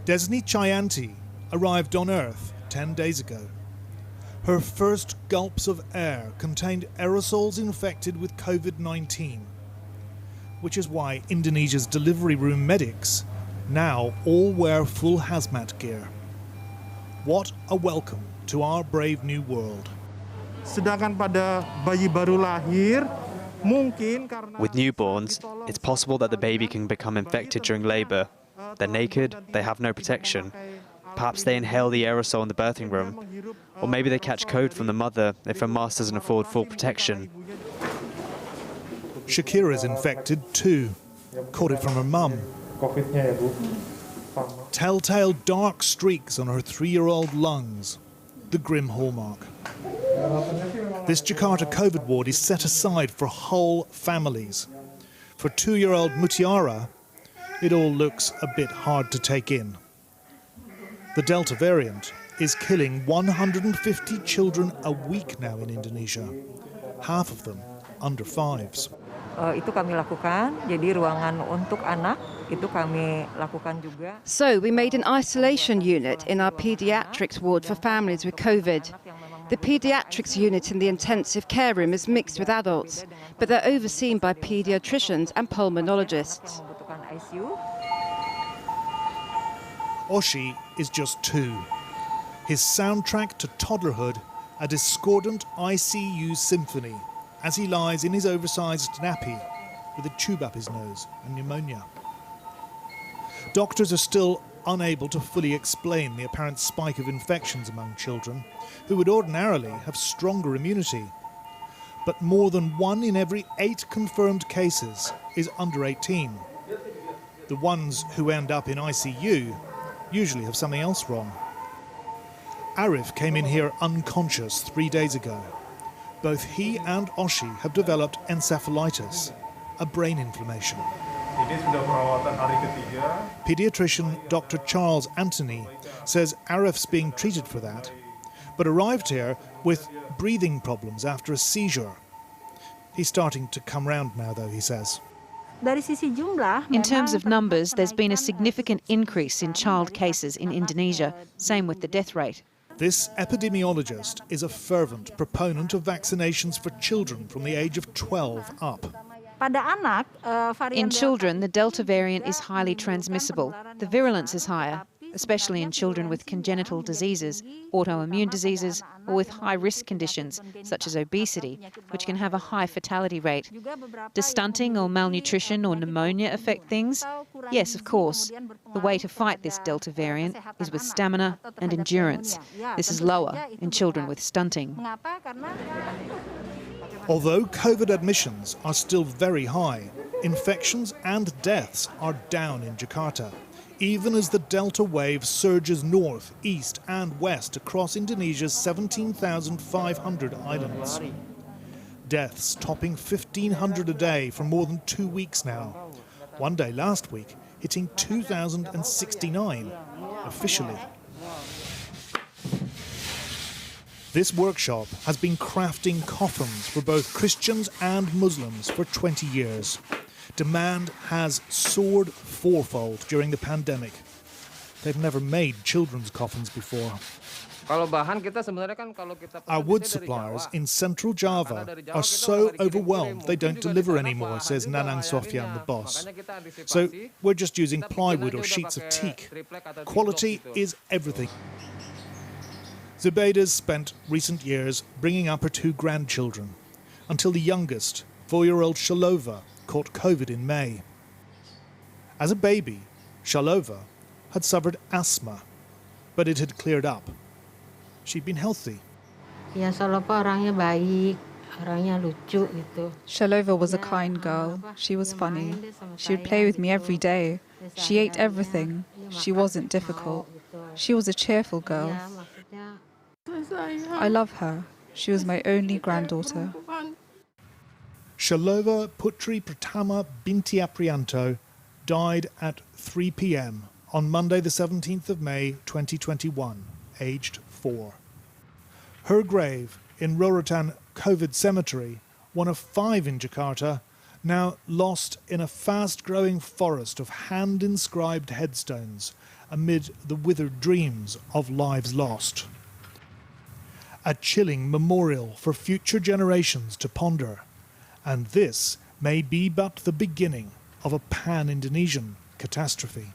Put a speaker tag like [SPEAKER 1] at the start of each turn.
[SPEAKER 1] Desni Chayanti arrived on Earth 10 days ago. Her first gulps of air contained aerosols infected with COVID-19, which is why Indonesia's delivery room medics now all wear full hazmat gear. What a welcome to our brave new world.
[SPEAKER 2] Sedangkan pada bayi baru lahir,
[SPEAKER 3] with newborns, it's possible that the baby can become infected during labour. They're naked, they have no protection. Perhaps they inhale the aerosol in the birthing room. Or maybe they catch COVID from the mother if her mask doesn't afford full protection.
[SPEAKER 1] Shakira's infected too. Caught it from her mum. Telltale dark streaks on her 3-year-old lungs. The grim hallmark. This Jakarta COVID ward is set aside for whole families. For 2-year-old Mutiara, it all looks a bit hard to take in. The Delta variant is killing 150 children a week now in Indonesia, half of them under 5s.
[SPEAKER 4] Itu kami lakukan, jadi ruangan untuk anak itu kami lakukan juga.
[SPEAKER 5] So we made an isolation unit in our paediatrics ward for families with COVID. The paediatrics unit in the intensive care room is mixed with adults, but they're overseen by paediatricians and pulmonologists.
[SPEAKER 1] Oshi is just 2. His soundtrack to toddlerhood, a discordant ICU symphony, as he lies in his oversized nappy with a tube up his nose and pneumonia. Doctors are still unable to fully explain the apparent spike of infections among children who would ordinarily have stronger immunity. But more than 1 in every 8 confirmed cases is under 18. The ones who end up in ICU usually have something else wrong. Arif came in here unconscious 3 days ago. Both he and Oshi have developed encephalitis, a brain inflammation. Pediatrician Dr. Charles Anthony says Arif's being treated for that, but arrived here with breathing problems after a seizure. He's starting to come round now, though, he says.
[SPEAKER 6] In terms of numbers, there's been a significant increase in child cases in Indonesia, same with the death rate.
[SPEAKER 1] This epidemiologist is a fervent proponent of vaccinations for children from the age of 12 up.
[SPEAKER 6] In children, the Delta variant is highly transmissible. The virulence is higher, especially in children with congenital diseases, autoimmune diseases, or with high-risk conditions, such as obesity, which can have a high fatality rate. Does stunting or malnutrition or pneumonia affect things? Yes, of course. The way to fight this Delta variant is with stamina and endurance. This is lower in children with stunting.
[SPEAKER 1] Although COVID admissions are still very high, infections and deaths are down in Jakarta, even as the Delta wave surges north, east and west across Indonesia's 17,500 islands. Deaths topping 1,500 a day for more than 2 weeks now. One day last week hitting 2,069 officially. This workshop has been crafting coffins for both Christians and Muslims for 20 years. Demand has soared fourfold during the pandemic. They've never made children's coffins before. Our wood suppliers in central Java are so overwhelmed they don't deliver anymore, says Nanang Sofyan, the boss. So we're just using plywood or sheets of teak. Quality is everything. Zubaida's spent recent years bringing up her 2 grandchildren, until the youngest, 4-year-old Shalova, caught COVID in May. As a baby, Shalova had suffered asthma, but it had cleared up. She'd been healthy.
[SPEAKER 7] Shalova was a kind girl. She was funny. She would play with me every day. She ate everything. She wasn't difficult. She was a cheerful girl. I love her. She was my only granddaughter.
[SPEAKER 1] Shalova Putri Pratama Binti Aprianto died at 3 p.m. on Monday the 17th of May 2021, aged 4. Her grave in Rorotan COVID Cemetery, one of 5 in Jakarta, now lost in a fast-growing forest of hand-inscribed headstones amid the withered dreams of lives lost. A chilling memorial for future generations to ponder, and this may be but the beginning of a pan-Indonesian catastrophe.